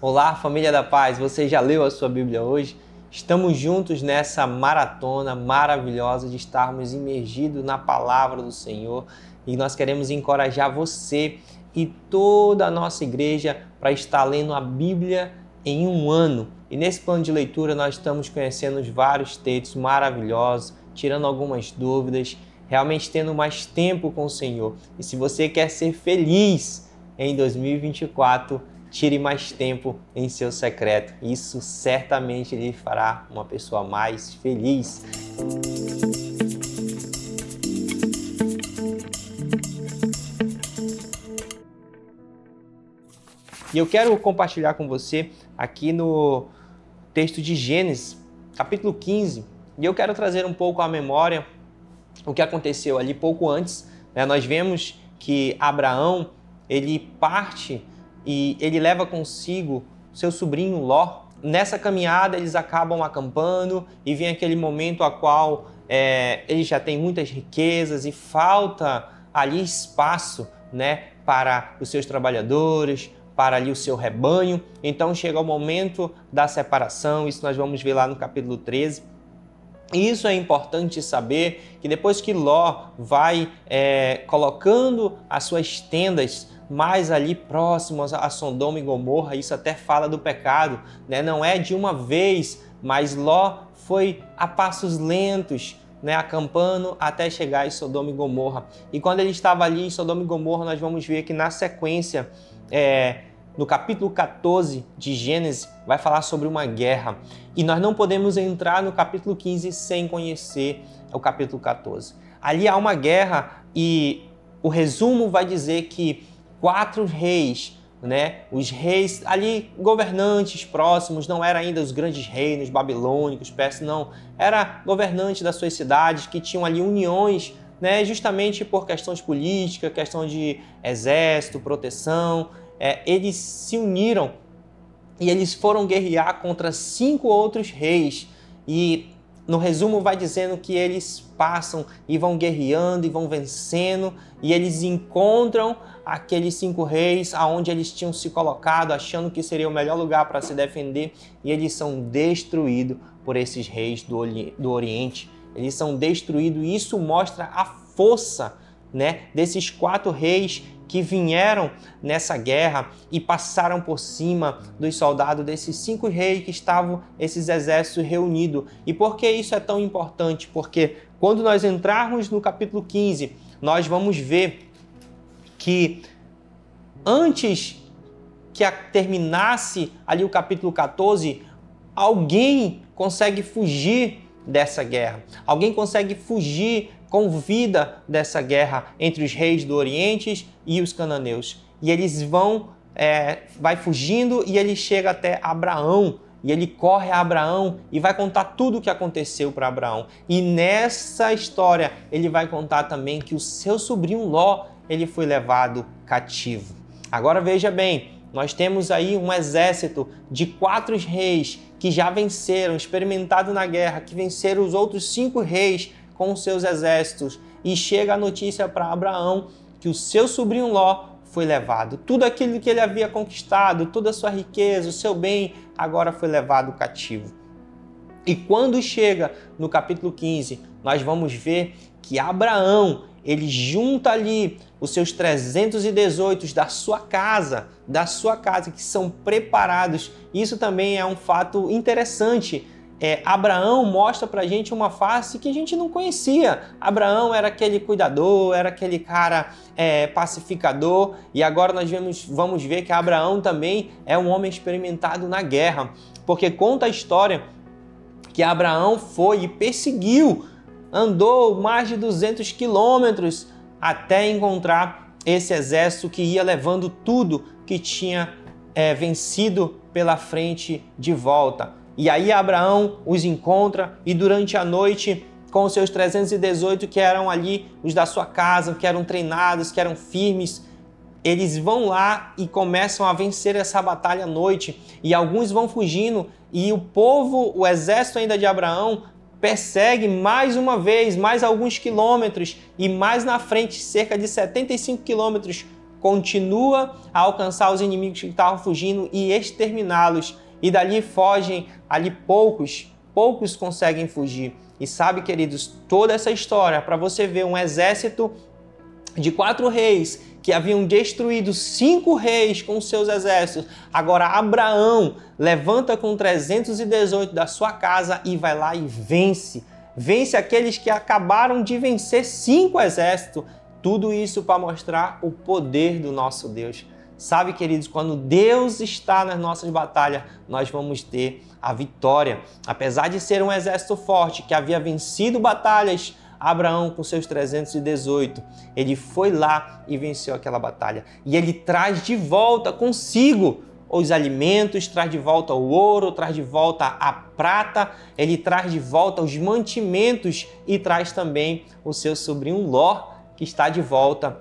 Olá, família da paz, você já leu a sua Bíblia hoje? Estamos juntos nessa maratona maravilhosa de estarmos imergidos na palavra do Senhor e nós queremos encorajar você e toda a nossa igreja para estar lendo a Bíblia em um ano. E nesse plano de leitura nós estamos conhecendo vários textos maravilhosos, tirando algumas dúvidas, realmente tendo mais tempo com o Senhor. E se você quer ser feliz em 2024, tire mais tempo em seu secreto. Isso certamente lhe fará uma pessoa mais feliz. E eu quero compartilhar com você aqui no texto de Gênesis, capítulo 15. E eu quero trazer um pouco à memória o que aconteceu ali pouco antes. Nós vemos que Abraão, ele parte e ele leva consigo seu sobrinho Ló. Nessa caminhada eles acabam acampando e vem aquele momento a qual eles já têm muitas riquezas e falta ali espaço, para os seus trabalhadores, para ali o seu rebanho. Então chega o momento da separação, isso nós vamos ver lá no capítulo 13. E isso é importante saber, que depois que Ló vai colocando as suas tendas mais ali próximas a Sodoma e Gomorra, isso até fala do pecado, não é de uma vez, mas Ló foi a passos lentos, acampando até chegar em Sodoma e Gomorra. E quando ele estava ali em Sodoma e Gomorra, nós vamos ver que na sequência, no capítulo 14 de Gênesis, vai falar sobre uma guerra. E nós não podemos entrar no capítulo 15 sem conhecer o capítulo 14. Ali há uma guerra e o resumo vai dizer que 4 reis, os reis ali, governantes próximos, não eram ainda os grandes reinos babilônicos, persas, não. Era governantes das suas cidades que tinham ali uniões, justamente por questões políticas, questão de exército, proteção. Eles se uniram e eles foram guerrear contra 5 outros reis. E no resumo vai dizendo que eles passam e vão guerreando e vão vencendo e eles encontram aqueles 5 reis aonde eles tinham se colocado, achando que seria o melhor lugar para se defender, e eles são destruídos por esses reis do Oriente. Eles são destruídos e isso mostra a força, desses 4 reis que vieram nessa guerra e passaram por cima dos soldados desses 5 reis que estavam, esses exércitos reunidos. E por que isso é tão importante? Porque quando nós entrarmos no capítulo 15, nós vamos ver que antes que terminasse ali o capítulo 14, alguém consegue fugir dessa guerra. Alguém consegue fugir com vida dessa guerra entre os reis do Oriente e os cananeus. E eles vai fugindo e ele chega até Abraão. E ele corre a Abraão e vai contar tudo o que aconteceu para Abraão. E nessa história ele vai contar também que o seu sobrinho Ló, ele foi levado cativo. Agora veja bem, nós temos aí um exército de 4 reis que já venceram, experimentados na guerra, que venceram os outros 5 reis com os seus exércitos. E chega a notícia para Abraão que o seu sobrinho Ló foi levado. Tudo aquilo que ele havia conquistado, toda a sua riqueza, o seu bem, agora foi levado cativo. E quando chega no capítulo 15, nós vamos ver que Abraão, ele junta ali os seus 318 da sua casa, que são preparados. Isso também é um fato interessante. Abraão mostra pra gente uma face que a gente não conhecia. Abraão era aquele cuidador, era aquele cara pacificador, e agora nós vamos ver que Abraão também é um homem experimentado na guerra, porque conta a história que Abraão foi e perseguiu, andou mais de 200 quilômetros até encontrar esse exército que ia levando tudo que tinha vencido pela frente de volta. E aí Abraão os encontra e durante a noite, com os seus 318 que eram ali os da sua casa, que eram treinados, que eram firmes, eles vão lá e começam a vencer essa batalha à noite. E alguns vão fugindo e o povo, o exército ainda de Abraão, persegue mais uma vez, mais alguns quilômetros, e mais na frente, cerca de 75 quilômetros, continua a alcançar os inimigos que estavam fugindo e exterminá-los. E dali fogem, ali poucos conseguem fugir. E sabe, queridos, toda essa história, para você ver um exército de 4 reis que haviam destruído 5 reis com seus exércitos. Agora Abraão levanta com 318 da sua casa e vai lá e vence. Vence aqueles que acabaram de vencer 5 exércitos. Tudo isso para mostrar o poder do nosso Deus. Sabe, queridos, quando Deus está nas nossas batalhas, nós vamos ter a vitória. Apesar de ser um exército forte que havia vencido batalhas, Abraão, com seus 318, ele foi lá e venceu aquela batalha. E ele traz de volta consigo os alimentos, traz de volta o ouro, traz de volta a prata, ele traz de volta os mantimentos e traz também o seu sobrinho Ló, que está de volta.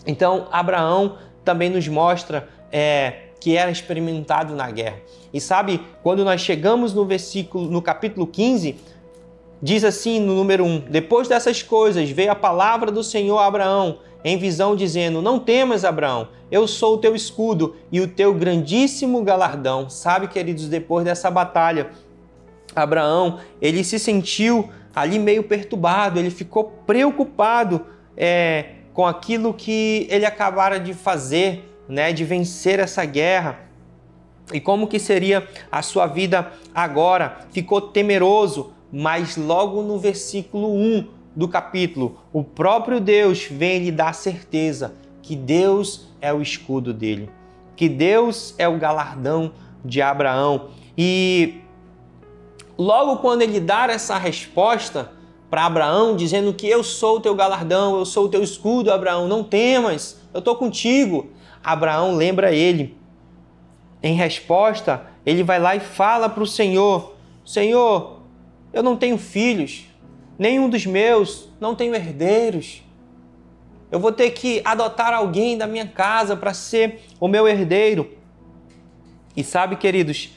Então, Abraão também nos mostra que era experimentado na guerra. E sabe, quando nós chegamos no capítulo 15, diz assim no número 1, depois dessas coisas veio a palavra do Senhor a Abraão em visão dizendo, não temas, Abraão, eu sou o teu escudo e o teu grandíssimo galardão. Sabe, queridos, depois dessa batalha, Abraão, ele se sentiu ali meio perturbado, ele ficou preocupado com aquilo que ele acabara de fazer, né, de vencer essa guerra. E como que seria a sua vida agora? Ficou temeroso, mas logo no versículo 1 do capítulo, o próprio Deus vem lhe dar certeza que Deus é o escudo dele, que Deus é o galardão de Abraão. E logo quando ele dá essa resposta para Abraão, dizendo que eu sou o teu galardão, eu sou o teu escudo, Abraão, não temas, eu estou contigo. Abraão lembra ele. Em resposta, ele vai lá e fala para o Senhor, Senhor, eu não tenho filhos, nenhum dos meus, não tenho herdeiros. Eu vou ter que adotar alguém da minha casa para ser o meu herdeiro. E sabe, queridos,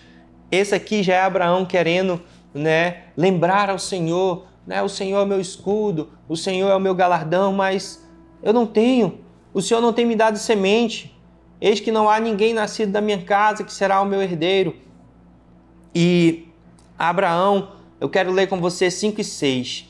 esse aqui já é Abraão querendo, né, lembrar ao Senhor, né, o Senhor é meu escudo, o Senhor é o meu galardão, mas eu não tenho. O Senhor não tem me dado semente. Eis que não há ninguém nascido da minha casa que será o meu herdeiro. E Abraão, eu quero ler com você 5 e 6.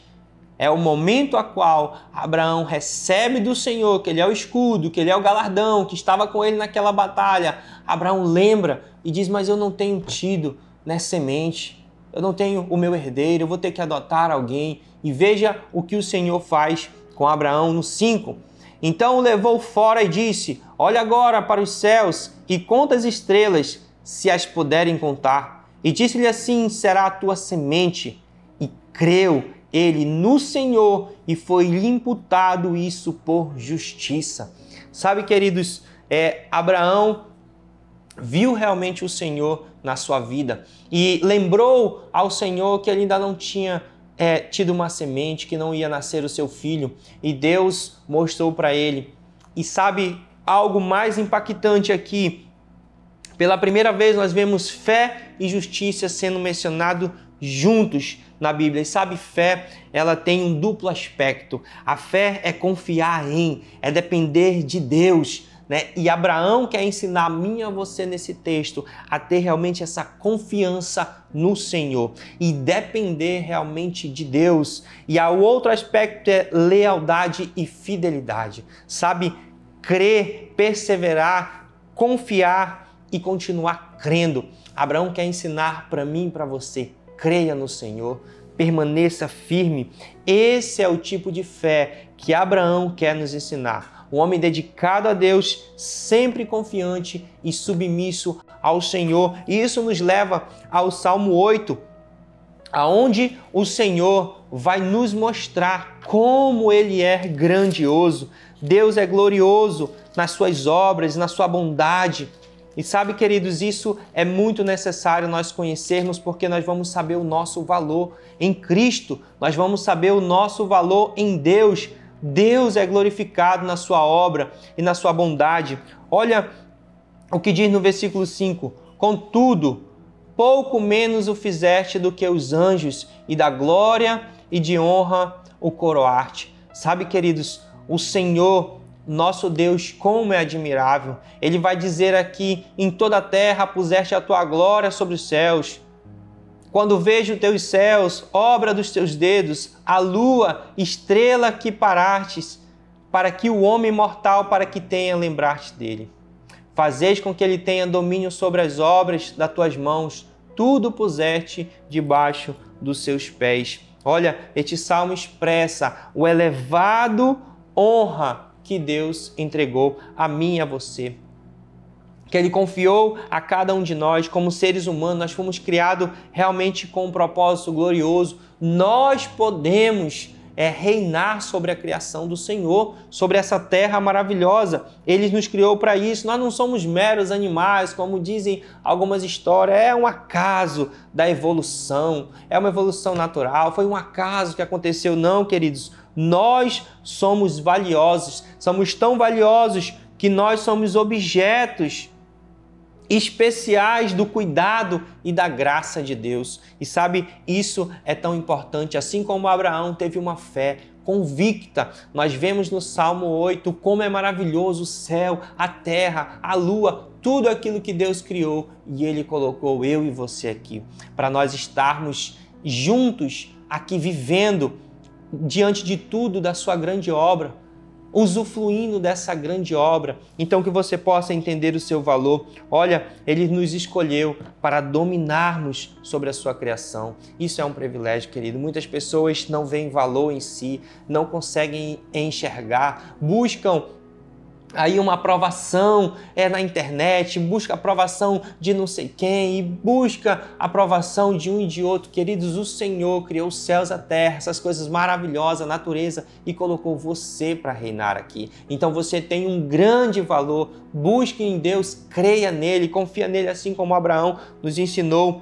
É o momento a qual Abraão recebe do Senhor, que ele é o escudo, que ele é o galardão, que estava com ele naquela batalha. Abraão lembra e diz, mas eu não tenho tido, né, semente, eu não tenho o meu herdeiro, eu vou ter que adotar alguém. E veja o que o Senhor faz com Abraão no 5. Então o levou fora e disse, olha agora para os céus e conta as estrelas, se as puderem contar. E disse-lhe assim, será a tua semente. E creu ele no Senhor e foi-lhe imputado isso por justiça. Sabe, queridos, Abraão viu realmente o Senhor na sua vida e lembrou ao Senhor que ele ainda não tinha tido uma semente, que não ia nascer o seu filho, e Deus mostrou para ele. E sabe, algo mais impactante aqui, pela primeira vez nós vemos fé e justiça sendo mencionado juntos na Bíblia. E sabe, fé, ela tem um duplo aspecto. A fé é confiar em, é depender de Deus, né? E Abraão quer ensinar a mim e a você nesse texto a ter realmente essa confiança no Senhor e depender realmente de Deus. E o outro aspecto é lealdade e fidelidade. Sabe, crer, perseverar, confiar e continuar crendo. Abraão quer ensinar para mim e para você. Creia no Senhor, permaneça firme. Esse é o tipo de fé que Abraão quer nos ensinar. Um homem dedicado a Deus, sempre confiante e submisso ao Senhor. E isso nos leva ao Salmo 8, aonde o Senhor vai nos mostrar como Ele é grandioso. Deus é glorioso nas suas obras, na sua bondade. E sabe, queridos, isso é muito necessário nós conhecermos, porque nós vamos saber o nosso valor em Cristo, nós vamos saber o nosso valor em Deus. Deus é glorificado na sua obra e na sua bondade. Olha o que diz no versículo 5. Contudo, pouco menos o fizeste do que os anjos, e da glória e de honra o coroaste. Sabe, queridos, o Senhor nosso Deus, como é admirável. Ele vai dizer aqui: em toda a terra puseste a tua glória sobre os céus. Quando vejo teus céus, obra dos teus dedos, a lua, estrela que parastes, para que o homem mortal, para que tenha lembrar-te dele. Fazeis com que ele tenha domínio sobre as obras das tuas mãos, tudo puseste debaixo dos seus pés. Olha, este salmo expressa o elevado honra que Deus entregou a mim e a você, que Ele confiou a cada um de nós como seres humanos. Nós fomos criados realmente com um propósito glorioso. Nós podemos reinar sobre a criação do Senhor, sobre essa terra maravilhosa. Ele nos criou para isso. Nós não somos meros animais, como dizem algumas histórias. É um acaso da evolução, é uma evolução natural, foi um acaso que aconteceu. Não, queridos, nós somos valiosos, somos tão valiosos que nós somos objetos especiais do cuidado e da graça de Deus. E sabe, isso é tão importante. Assim como Abraão teve uma fé convicta, nós vemos no Salmo 8 como é maravilhoso o céu, a terra, a lua, tudo aquilo que Deus criou, e Ele colocou eu e você aqui, para nós estarmos juntos aqui, vivendo diante de tudo da sua grande obra, usufruindo dessa grande obra. Então que você possa entender o seu valor. Olha, Ele nos escolheu para dominarmos sobre a sua criação. Isso é um privilégio, querido. Muitas pessoas não veem valor em si, não conseguem enxergar, buscam aí uma aprovação na internet, busca aprovação de não sei quem e busca aprovação de um e de outro. Queridos, o Senhor criou os céus e a terra, essas coisas maravilhosas, a natureza, e colocou você para reinar aqui. Então você tem um grande valor. Busque em Deus, creia nele, confia nele, assim como Abraão nos ensinou.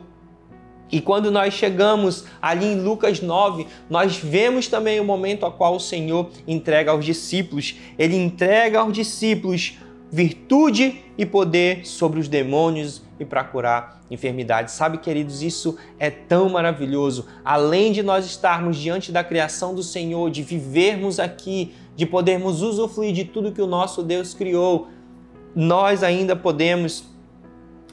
E quando nós chegamos ali em Lucas 9, nós vemos também o momento ao qual o Senhor entrega aos discípulos. Ele entrega aos discípulos virtude e poder sobre os demônios e para curar enfermidades. Sabe, queridos, isso é tão maravilhoso. Além de nós estarmos diante da criação do Senhor, de vivermos aqui, de podermos usufruir de tudo que o nosso Deus criou, nós ainda podemos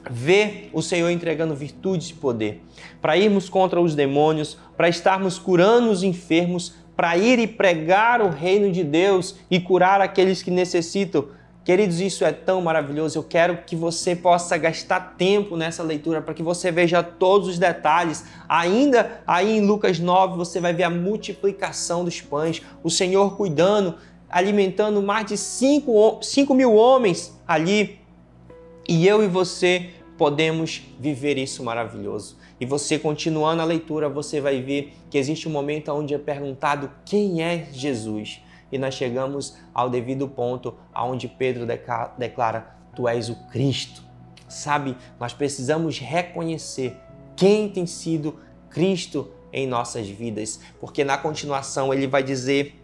ver o Senhor entregando virtudes e poder para irmos contra os demônios, para estarmos curando os enfermos, para ir e pregar o reino de Deus e curar aqueles que necessitam. Queridos, isso é tão maravilhoso. Eu quero que você possa gastar tempo nessa leitura para que você veja todos os detalhes. Ainda aí em Lucas 9 você vai ver a multiplicação dos pães, o Senhor cuidando, alimentando mais de 5 mil homens ali. E eu e você podemos viver isso maravilhoso. E você, continuando a leitura, você vai ver que existe um momento onde é perguntado quem é Jesus. E nós chegamos ao devido ponto onde Pedro declara: Tu és o Cristo. Sabe, nós precisamos reconhecer quem tem sido Cristo em nossas vidas. Porque na continuação ele vai dizer: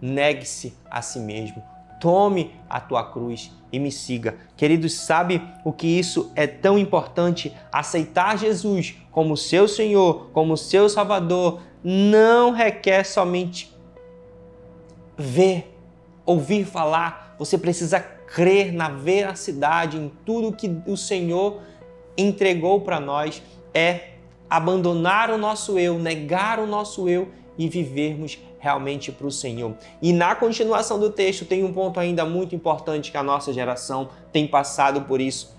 negue-se a si mesmo. Tome a tua cruz e me siga. Queridos, sabe o que isso é tão importante? Aceitar Jesus como seu Senhor, como seu Salvador, não requer somente ver, ouvir falar. Você precisa crer na veracidade, em tudo que o Senhor entregou para nós. É abandonar o nosso eu, negar o nosso eu e vivermos realmente para o Senhor. E na continuação do texto tem um ponto ainda muito importante que a nossa geração tem passado por isso.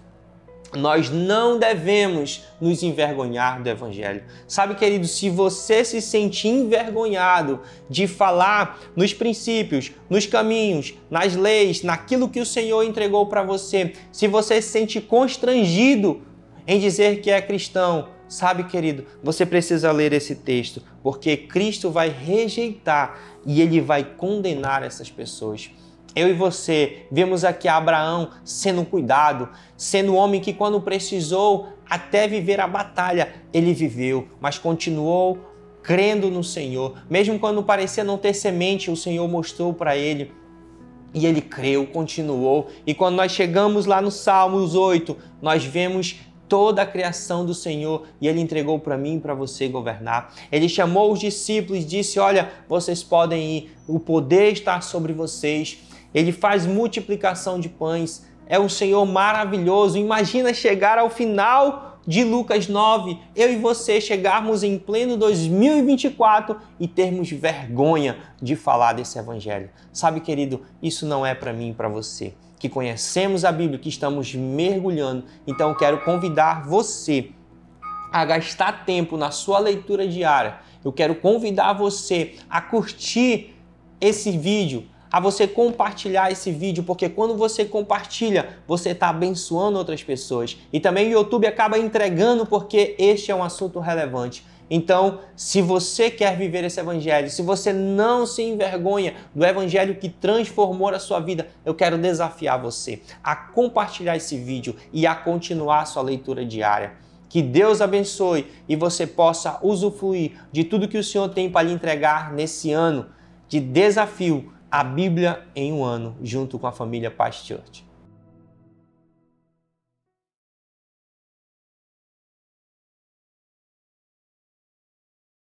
Nós não devemos nos envergonhar do Evangelho. Sabe, querido, se você se sente envergonhado de falar nos princípios, nos caminhos, nas leis, naquilo que o Senhor entregou para você, se você se sente constrangido em dizer que é cristão, sabe, querido, você precisa ler esse texto, porque Cristo vai rejeitar e Ele vai condenar essas pessoas. Eu e você vemos aqui Abraão sendo cuidado, sendo um homem que quando precisou até viver a batalha, ele viveu, mas continuou crendo no Senhor. Mesmo quando parecia não ter semente, o Senhor mostrou para ele. E ele creu, continuou. E quando nós chegamos lá no Salmos 8, nós vemos toda a criação do Senhor e Ele entregou para mim e para você governar. Ele chamou os discípulos e disse: olha, vocês podem ir, o poder está sobre vocês. Ele faz multiplicação de pães. É um Senhor maravilhoso. Imagina chegar ao final de Lucas 9, eu e você chegarmos em pleno 2024 e termos vergonha de falar desse evangelho. Sabe, querido, isso não é para mim e para você, que conhecemos a Bíblia, que estamos mergulhando. Então eu quero convidar você a gastar tempo na sua leitura diária. Eu quero convidar você a curtir esse vídeo, a você compartilhar esse vídeo, porque quando você compartilha, você está abençoando outras pessoas. E também o YouTube acaba entregando, porque este é um assunto relevante. Então, se você quer viver esse evangelho, se você não se envergonha do evangelho que transformou a sua vida, eu quero desafiar você a compartilhar esse vídeo e a continuar a sua leitura diária. Que Deus abençoe e você possa usufruir de tudo que o Senhor tem para lhe entregar nesse ano de desafio, a Bíblia em um ano, junto com a família Paz Church.